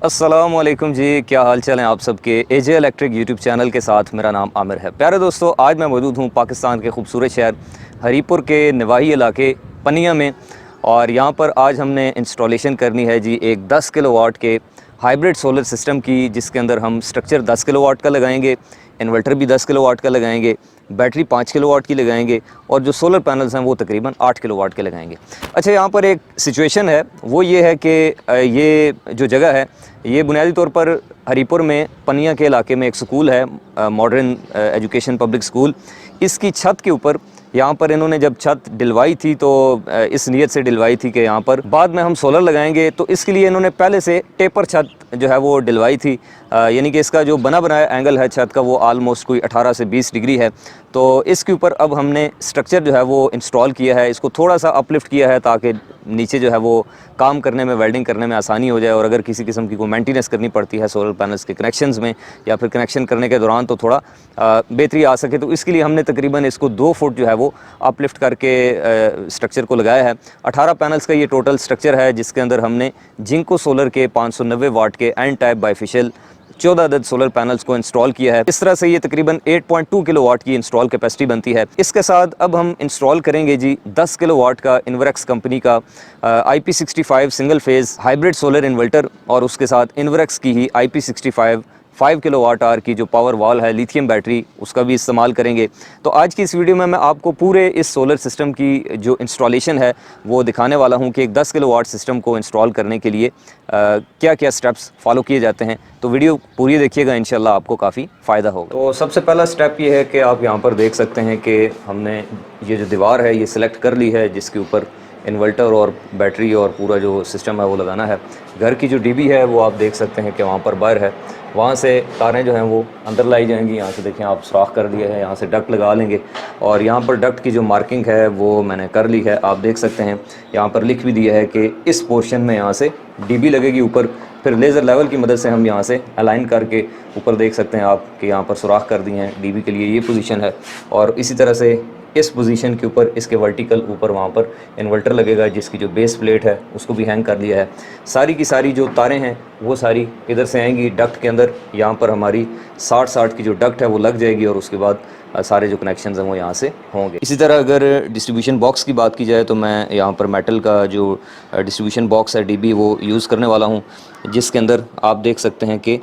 अस्सलामुअलैकुम जी, क्या हाल चाल है आप सबके। एजे इलेक्ट्रिक यूट्यूब चैनल के साथ मेरा नाम आमिर है। प्यारे दोस्तों, आज मैं मौजूद हूँ पाकिस्तान के खूबसूरत शहर हरीपुर के नवाही इलाके पनिया में, और यहाँ पर आज हमने इंस्टॉलेशन करनी है जी एक 10 किलोवाट के हाइब्रिड सोलर सिस्टम की, जिसके अंदर हम स्ट्रक्चर 10 किलोवाट का लगाएंगे, इन्वर्टर भी 10 किलोवाट का लगाएंगे, बैटरी 5 किलोवाट की लगाएंगे, और जो सोलर पैनल्स हैं वो तकरीबन 8 किलोवाट के लगाएंगे। अच्छा, यहाँ पर एक सिचुएशन है, वो ये है कि ये जो जगह है ये बुनियादी तौर पर हरीपुर में पनिया के इलाके में एक स्कूल है, मॉडर्न एजुकेशन पब्लिक स्कूल। इसकी छत के ऊपर यहाँ पर इन्होंने जब छत डलवाई थी तो इस नीयत से डलवाई थी कि यहाँ पर बाद में हम सोलर लगाएंगे, तो इसके लिए इन्होंने पहले से टेपर छत जो है वो डलवाई थी। यानी कि इसका जो बना बनाया एंगल है छत का वो आलमोस्ट कोई 18 से 20 डिग्री है। तो इसके ऊपर अब हमने स्ट्रक्चर जो है वो इंस्टॉल किया है, इसको थोड़ा सा अपलिफ्ट किया है ताकि नीचे जो है वो काम करने में, वेल्डिंग करने में आसानी हो जाए, और अगर किसी किस्म की कोई मेंटेनेंस करनी पड़ती है सोलर पैनल्स के कनेक्शंस में या फिर कनेक्शन करने के दौरान तो थोड़ा बेहतरी आ सके। तो इसके लिए हमने तकरीबन इसको 2 फुट जो है वो अपलिफ्ट करके स्ट्रक्चर को लगाया है। 18 पैनल्स का ये टोटल स्ट्रक्चर है, जिसके अंदर हमने जिंको सोलर के 590 वाट के एन टाइप बाइफिशियल 14 अदद सोलर पैनल्स को इंस्टॉल किया है। इस तरह से ये तकरीबन 8.2 किलोवाट की इंस्टॉल कैपेसिटी बनती है। इसके साथ अब हम इंस्टॉल करेंगे जी 10 किलोवाट का इन्वर्क्स कंपनी का IP65 single phase hybrid solar inverter, और उसके साथ इन्वर्क्स की ही IP65 5 किलोवाट आवर की जो पावर वॉल है लिथियम बैटरी, उसका भी इस्तेमाल करेंगे। तो आज की इस वीडियो में मैं आपको पूरे इस सोलर सिस्टम की जो इंस्टॉलेशन है वो दिखाने वाला हूं कि एक 10 किलोवाट सिस्टम को इंस्टॉल करने के लिए क्या क्या स्टेप्स फॉलो किए जाते हैं। तो वीडियो पूरी देखिएगा, इंशाल्लाह आपको काफ़ी फ़ायदा होगा। तो सबसे पहला स्टेप ये है कि आप यहाँ पर देख सकते हैं कि हमने ये जो दीवार है ये सिलेक्ट कर ली है, जिसके ऊपर इन्वर्टर और बैटरी और पूरा जो सिस्टम है वो लगाना है। घर की जो डीबी है वो आप देख सकते हैं कि वहाँ पर बाहर है, वहाँ से तारें जो हैं वो अंदर लाई जाएंगी। यहाँ से देखें आप सुराख कर दिया है, यहाँ से डक्ट लगा लेंगे, और यहाँ पर डक्ट की जो मार्किंग है वो मैंने कर ली है। आप देख सकते हैं यहाँ पर लिख भी दिया है कि इस पोर्शन में यहाँ से डीबी लगेगी ऊपर, फिर लेज़र लेवल की मदद से हम यहाँ से अलाइन करके ऊपर देख सकते हैं आप कि यहाँ पर सुराख कर दिए हैं। डीबी के लिए ये पोजीशन है, और इसी तरह से इस पोजीशन के ऊपर इसके वर्टिकल ऊपर वहाँ पर इन्वर्टर लगेगा, जिसकी जो बेस प्लेट है उसको भी हैंग कर दिया है। सारी की सारी जो तारें हैं वो सारी इधर से आएंगी डक्ट के अंदर। यहाँ पर हमारी 60 की जो डक्ट है वो लग जाएगी, और उसके बाद सारे जो कनेक्शंस हैं वो यहाँ से होंगे। इसी तरह अगर डिस्ट्रीब्यूशन बॉक्स की बात की जाए तो मैं यहाँ पर मेटल का जो डिस्ट्रीब्यूशन बॉक्स है डीबी वो यूज़ करने वाला हूँ, जिसके अंदर आप देख सकते हैं कि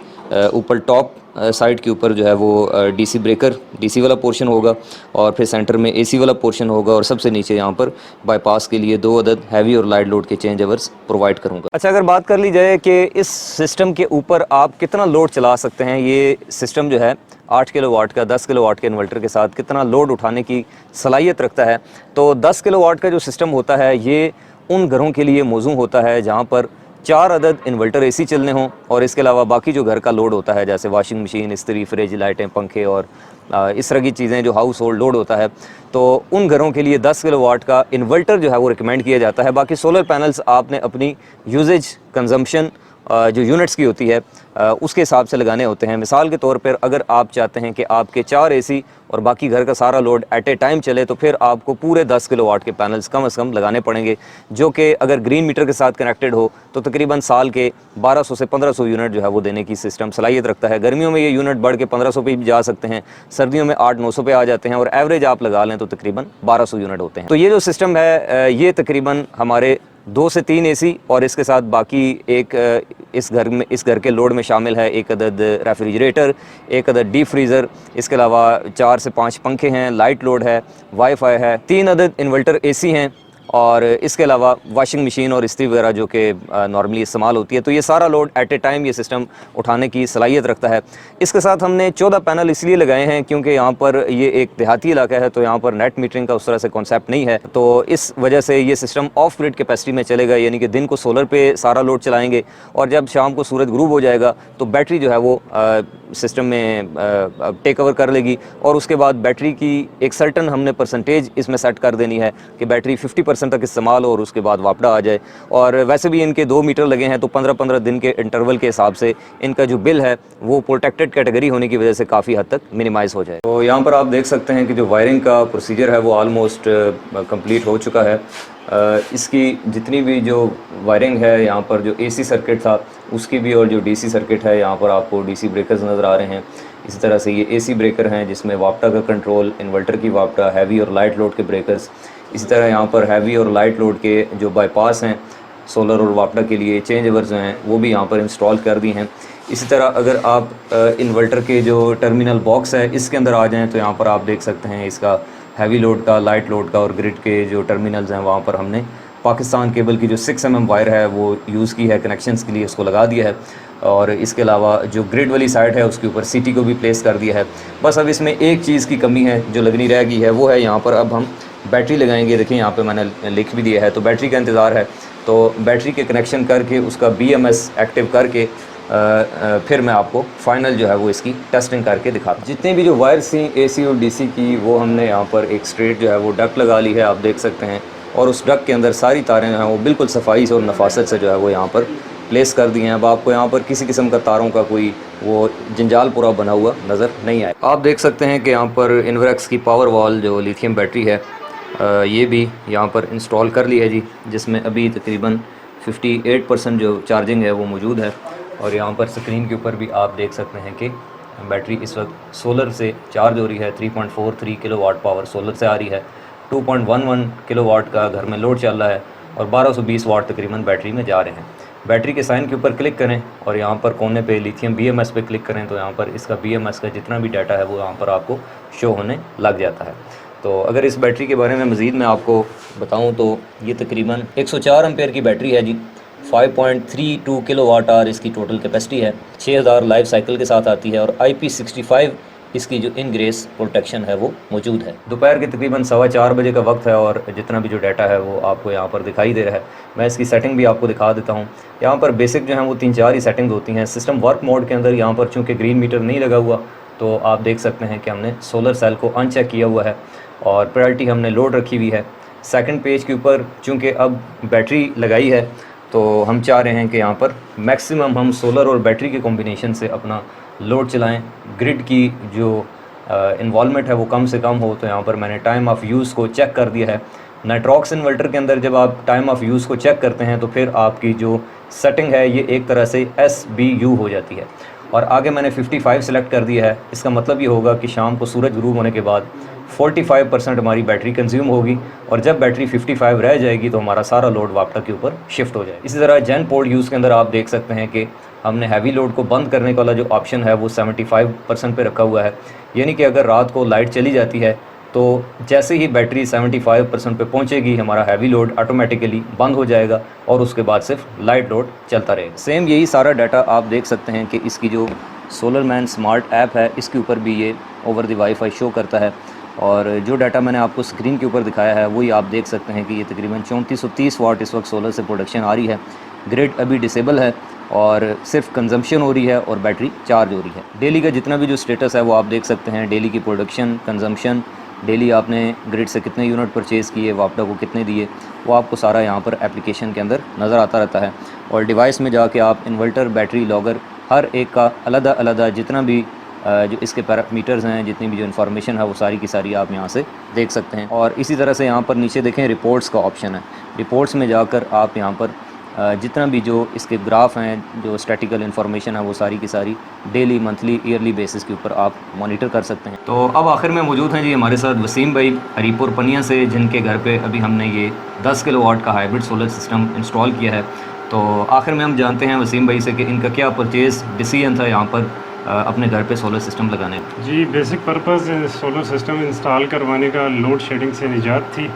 ऊपर टॉप साइड के ऊपर जो है वो डीसी ब्रेकर, डीसी वाला पोर्शन होगा, और फिर सेंटर में एसी वाला पोर्शन होगा, और सबसे नीचे यहाँ पर बाईपास के लिए 2 अदद हैवी और लाइट लोड के चेंज ओवर्स प्रोवाइड करूँगा। अच्छा, अगर बात कर ली जाए कि इस सिस्टम के ऊपर आप कितना लोड चला सकते हैं, ये सिस्टम जो है 8 किलोवाट का 10 किलोवाट के इन्वर्टर के साथ कितना लोड उठाने की सलाहियत रखता है। तो 10 किलोवाट का जो सिस्टम होता है ये उन घरों के लिए मौजू होता है जहाँ पर 4 अदद इन्वर्टर एसी चलने हों, और इसके अलावा बाकी जो घर का लोड होता है जैसे वॉशिंग मशीन, इस्त्री, फ्रिज, लाइटें, पंखे और इस तरह की चीज़ें जो हाउस होल्ड लोड होता है, तो उन घरों के लिए 10 किलोवाट का इन्वर्टर जो है वो रिकमेंड किया जाता है। बाकी सोलर पैनल्स आपने अपनी यूजेज कंजम्पशन जो यूनिट्स की होती है उसके हिसाब से लगाने होते हैं। मिसाल के तौर पर अगर आप चाहते हैं कि आपके 4 एसी और बाकी घर का सारा लोड एट ए टाइम चले, तो फिर आपको पूरे 10 किलोवाट के पैनल्स कम से कम लगाने पड़ेंगे, जो कि अगर ग्रीन मीटर के साथ कनेक्टेड हो तो तकरीबन साल के 1200 से 1500 यूनिट जो है वो देने की सिस्टम सलाहियत रखता है। गर्मियों में ये यूनिट बढ़ के 1500 पे भी जा सकते हैं, सर्दियों में 800-900 पे आ जाते हैं, और एवरेज आप लगा लें तो तकरीबन 1200 यूनिट होते हैं। तो ये जो सिस्टम है ये तकरीबन हमारे 2 से 3 एसी और इसके साथ बाकी एक इस घर के लोड में शामिल है 1 अदद रेफ्रिजरेटर, 1 अदद डीप फ्रीज़र, इसके अलावा 4 से 5 पंखे हैं, लाइट लोड है, वाईफाई है, 3 अदद इन्वर्टर एसी हैं, और इसके अलावा वॉशिंग मशीन और इस्त्री वगैरह जो कि नॉर्मली इस्तेमाल होती है। तो ये सारा लोड एट ए टाइम ये सिस्टम उठाने की सलाहियत रखता है। इसके साथ हमने 14 पैनल इसलिए लगाए हैं क्योंकि यहाँ पर ये एक देहाती इलाका है, तो यहाँ पर नेट मीटरिंग का उस तरह से कॉन्सेप्ट नहीं है। तो इस वजह से ये सिस्टम ऑफ ग्रिड कैपेसिटी में चलेगा, यानी कि दिन को सोलर पे सारा लोड चलाएँगे, और जब शाम को सूरज ग्रूब हो जाएगा तो बैटरी जो है वो सिस्टम में टेक ओवर कर लेगी, और उसके बाद बैटरी की एक सर्टन हमने परसेंटेज इसमें सेट कर देनी है कि बैटरी 50% तक इस्तेमाल हो और उसके बाद वापड़ा आ जाए। और वैसे भी इनके 2 मीटर लगे हैं, तो 15-15 दिन के इंटरवल के हिसाब से इनका जो बिल है वो प्रोटेक्टेड कैटेगरी होने की वजह से काफ़ी हद तक मिनिमाइज हो जाए। तो यहाँ पर आप देख सकते हैं कि जो वायरिंग का प्रोसीजर है वो ऑलमोस्ट कंप्लीट हो चुका है, इसकी जितनी भी जो वायरिंग है, यहाँ पर जो एसी सर्किट था उसकी भी, और जो डीसी सर्किट है, यहाँ पर आपको डीसी ब्रेकर्स नज़र आ रहे हैं। इसी तरह से ये एसी ब्रेकर हैं जिसमें वापटा का कंट्रोल, इन्वर्टर की वापटा, हैवी और लाइट लोड के ब्रेकर्स। इसी तरह यहाँ पर हैवी और लाइट लोड के जो बाईपास हैं सोलर और वापटा के लिए, चेंज ओवर्स जो हैं वो भी यहाँ पर इंस्टॉल कर दी हैं। इसी तरह अगर आप इन्वर्टर के जो टर्मिनल बॉक्स है इसके अंदर आ जाएँ तो यहाँ पर आप देख सकते हैं इसका हैवी लोड का, लाइट लोड का और ग्रिड के जो टर्मिनल्स हैं वहाँ पर हमने पाकिस्तान केबल की जो 6 mm वायर है वो यूज़ की है, कनेक्शंस के लिए उसको लगा दिया है। और इसके अलावा जो ग्रिड वाली साइड है उसके ऊपर सीटी को भी प्लेस कर दिया है। बस अब इसमें एक चीज़ की कमी है जो लगनी रह गई है, वो है यहाँ पर अब हम बैटरी लगाएंगे। देखिए यहाँ पे मैंने लिख भी दिया है, तो बैटरी का इंतज़ार है। तो बैटरी के कनेक्शन करके उसका BMS एक्टिव करके फिर मैं आपको फाइनल जो है वो इसकी टेस्टिंग करके दिखाता हूँ। जितने भी जो वायर्स थी AC और DC की, वो हमने यहाँ पर एक स्ट्रेट जो है वो डक लगा ली है, आप देख सकते हैं। और उस डक के अंदर सारी तारें जो हैं वो बिल्कुल सफाई से और नफासत से जो है वो यहाँ पर प्लेस कर दिए हैं। अब आपको यहाँ पर किसी किस्म का तारों का कोई वो जंजाल पूरा बना हुआ नज़र नहीं आए। आप देख सकते हैं कि यहाँ पर इन्वरेक्स की पावर वॉल जो लिथियम बैटरी है ये भी यहाँ पर इंस्टॉल कर ली है जी, जिसमें अभी तकरीबन 58% जो चार्जिंग है वो मौजूद है। और यहाँ पर स्क्रीन के ऊपर भी आप देख सकते हैं कि बैटरी इस वक्त सोलर से चार्ज हो रही है। 3.43 किलोवाट पावर सोलर से आ रही है। 2.11 किलोवाट का घर में लोड चल रहा है और 1220 वाट तकरीबन बैटरी में जा रहे हैं। बैटरी के साइन के ऊपर क्लिक करें और यहाँ पर कोने पे लिथियम BMS पे क्लिक करें तो यहाँ पर इसका BMS का जितना भी डाटा है वो यहाँ पर आपको शो होने लग जाता है। तो अगर इस बैटरी के बारे में मज़ीद मैं आपको बताऊँ तो ये तकरीबन 104 एम्पेयर की बैटरी है जी। 5.32 किलोवाट आवर इसकी टोटल कैपेसिटी है। 6000 लाइफ साइकिल के साथ आती है और IP65 इसकी जो इन ग्रेस प्रोटेक्शन है वो मौजूद है। दोपहर के तकरीबन 4:15 बजे का वक्त है और जितना भी जो डाटा है वो आपको यहाँ पर दिखाई दे रहा है। मैं इसकी सेटिंग भी आपको दिखा देता हूँ। यहाँ पर बेसिक जो है वो 3-4 ही सेटिंग्स होती हैं। सिस्टम वर्क मोड के अंदर यहाँ पर चूँकि ग्रीन मीटर नहीं लगा हुआ तो आप देख सकते हैं कि हमने सोलर सेल को अनचेक किया हुआ है और प्रायोरिटी हमने लोड रखी हुई है। सेकंड पेज के ऊपर चूँकि अब बैटरी लगाई है तो हम चाह रहे हैं कि यहाँ पर मैक्सिमम हम सोलर और बैटरी के कॉम्बिनेशन से अपना लोड चलाएं। ग्रिड की जो इन्वॉल्वमेंट है वो कम से कम हो, तो यहाँ पर मैंने टाइम ऑफ यूज़ को चेक कर दिया है। नाइट्रॉक्स इन्वर्टर के अंदर जब आप टाइम ऑफ यूज़ को चेक करते हैं तो फिर आपकी जो सेटिंग है ये एक तरह से SBU हो जाती है। और आगे मैंने 55 सेलेक्ट कर दिया है। इसका मतलब ये होगा कि शाम को सूरज गुरूब होने के बाद 45% हमारी बैटरी कंज्यूम होगी और जब बैटरी 55 रह जाएगी तो हमारा सारा लोड वापटा के ऊपर शिफ्ट हो जाएगा। इसी तरह जेन पोर्ट यूज़ के अंदर आप देख सकते हैं कि हमने हैवी लोड को बंद करने वाला जो ऑप्शन है वो 75% पे रखा हुआ है। यानी कि अगर रात को लाइट चली जाती है तो जैसे ही बैटरी 75% पे पहुंचेगी हमारा हैवी लोड ऑटोमेटिकली बंद हो जाएगा और उसके बाद सिर्फ लाइट लोड चलता रहेगा। सेम यही सारा डाटा आप देख सकते हैं कि इसकी जो सोलरमैन स्मार्ट ऐप है इसके ऊपर भी ये ओवर द वाईफाई शो करता है। और जो डाटा मैंने आपको स्क्रीन के ऊपर दिखाया है वही आप देख सकते हैं कि ये तकरीबन 3430 वाट इस वक्त सोलर से प्रोडक्शन आ रही है। ग्रिड अभी डिसेबल है और सिर्फ कंजम्पशन हो रही है और बैटरी चार्ज हो रही है। डेली का जितना भी जो स्टेटस है वो आप देख सकते हैं। डेली की प्रोडक्शन, कंजम्पशन, डेली आपने ग्रिड से कितने यूनिट परचेज़ किए, वापटा को कितने दिए, वो आपको सारा यहाँ पर एप्लीकेशन के अंदर नज़र आता रहता है। और डिवाइस में जाके आप इन्वर्टर, बैटरी, लॉगर हर एक का अलग जितना भी जो इसके पैरामीटर्स हैं, जितनी भी जो इन्फॉर्मेशन है वो सारी की सारी आप यहाँ से देख सकते हैं। और इसी तरह से यहाँ पर नीचे देखें रिपोर्ट्स का ऑप्शन है। रिपोर्ट्स में जाकर आप यहाँ पर जितना भी जो इसके ग्राफ हैं, जो स्टैटिकल इन्फॉर्मेशन है वो सारी की सारी डेली, मंथली, ईयरली बेसिस के ऊपर आप मॉनिटर कर सकते हैं। तो अब आखिर में मौजूद हैं जी हमारे साथ वसीम भाई हरीपुर पनिया से, जिनके घर पे अभी हमने ये 10 किलोवाट का हाइब्रिड सोलर सिस्टम इंस्टॉल किया है। तो आखिर में हम जानते हैं वसीम भाई से कि इनका क्या परचेज़ डिसीजन था यहाँ पर अपने घर पे सोलर सिस्टम लगाने का। जी, basic purpose solar system install करवाने का लोड शेडिंग से निजात थी,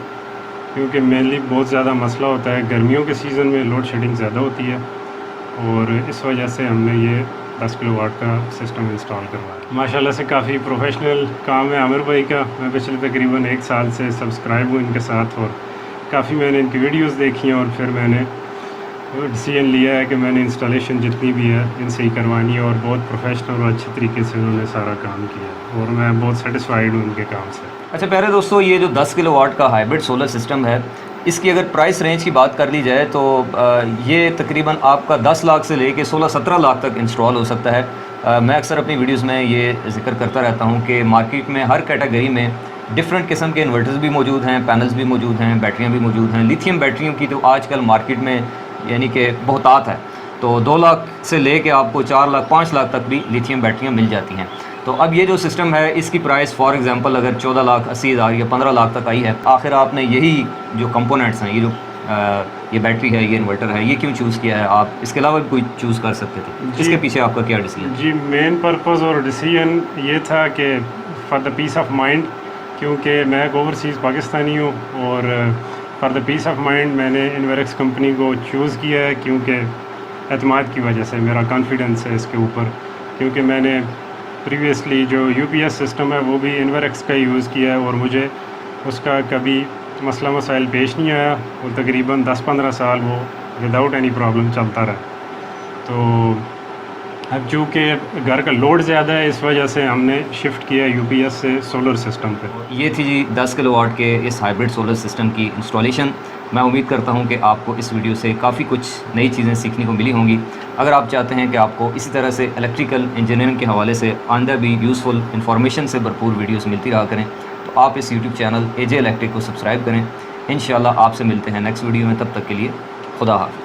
क्योंकि मेनली बहुत ज़्यादा मसला होता है गर्मियों के सीज़न में लोड शेडिंग ज़्यादा होती है और इस वजह से हमने ये 10 किलोवाट का सिस्टम इंस्टॉल करवाया। माशाल्लाह से काफ़ी प्रोफेशनल काम है आमिर भाई का। मैं पिछले तकरीबन 1 साल से सब्सक्राइब हूँ इनके साथ और काफ़ी मैंने इनकी वीडियोज़ देखी हैं और फिर मैंने डिसीजन लिया है कि मैंने इंस्टॉलेशन जितनी भी है इनसे ही करवानी है और बहुत प्रोफेशनल और अच्छे तरीके से उन्होंने सारा काम किया और मैं बहुत सेटिस्फाइड हूँ उनके काम से। अच्छा प्यारे दोस्तों, ये जो 10 किलोवाट का हाइब्रिड सोलर सिस्टम है इसकी अगर प्राइस रेंज की बात कर ली जाए तो ये तकरीबन आपका 10 लाख से लेके 16-17 लाख तक इंस्टॉल हो सकता है। मैं अक्सर अपनी वीडियोस में ये जिक्र करता रहता हूँ कि मार्केट में हर कैटेगरी में डिफरेंट किस्म के इन्वर्टर्स भी मौजूद हैं, पैनल्स भी मौजूद हैं, बैटरियाँ भी मौजूद हैं। लिथियम बैटरियों की तो आजकल मार्केट में यानी कि बहुतात है, तो 2 लाख से ले कर आपको 4 लाख 5 लाख तक भी लिथियम बैटरियाँ मिल जाती हैं। तो अब ये जो सिस्टम है इसकी प्राइस फॉर एग्ज़ाम्पल अगर 14,80,000 या 15 लाख तक आई है, आखिर आपने यही जो कंपोनेंट्स हैं, ये जो ये बैटरी है, ये इन्वर्टर है, ये क्यों चूज़ किया है? आप इसके अलावा भी कोई चूज़ कर सकते थे। इसके पीछे आपका क्या डिसीजन? जी, मेन पर्पस और डिसीजन ये था कि for the peace of mind, क्योंकि मैं एक ओवरसीज़ पाकिस्तानी हूँ और for the peace of mind मैंने इन्वेरेक्स कंपनी को चूज़ किया है, क्योंकि एतमाद की वजह से मेरा कॉन्फिडेंस है इसके ऊपर। क्योंकि मैंने प्रीवियसली जो यूपीएस सिस्टम है वो भी इन्वेरेक्स का यूज़ किया है और मुझे उसका कभी मसला मसाइल पेश नहीं आया और तकरीबन 10-15 साल वो विदाउट एनी प्रॉब्लम चलता रहा। तो अब चूँकि घर का लोड ज़्यादा है, इस वजह से हमने शिफ्ट किया यूपीएस से सोलर सिस्टम पे। ये थी जी 10 किलोवाट के इस हाइब्रिड सोलर सिस्टम की इंस्टॉलेशन। मैं उम्मीद करता हूँ कि आपको इस वीडियो से काफ़ी कुछ नई चीज़ें सीखने को मिली होंगी। अगर आप चाहते हैं कि आपको इसी तरह से इलेक्ट्रिकल इंजीनियरिंग के हवाले से आइंदा भी यूज़फुल इन्फॉर्मेशन से भरपूर वीडियोस मिलती रहा करें, तो आप इस यूट्यूब चैनल एजे इलेक्ट्रिक को सब्सक्राइब करें। इंशाल्लाह आपसे मिलते हैं नेक्स्ट वीडियो में, तब तक के लिए खुदा हाफ़िज़।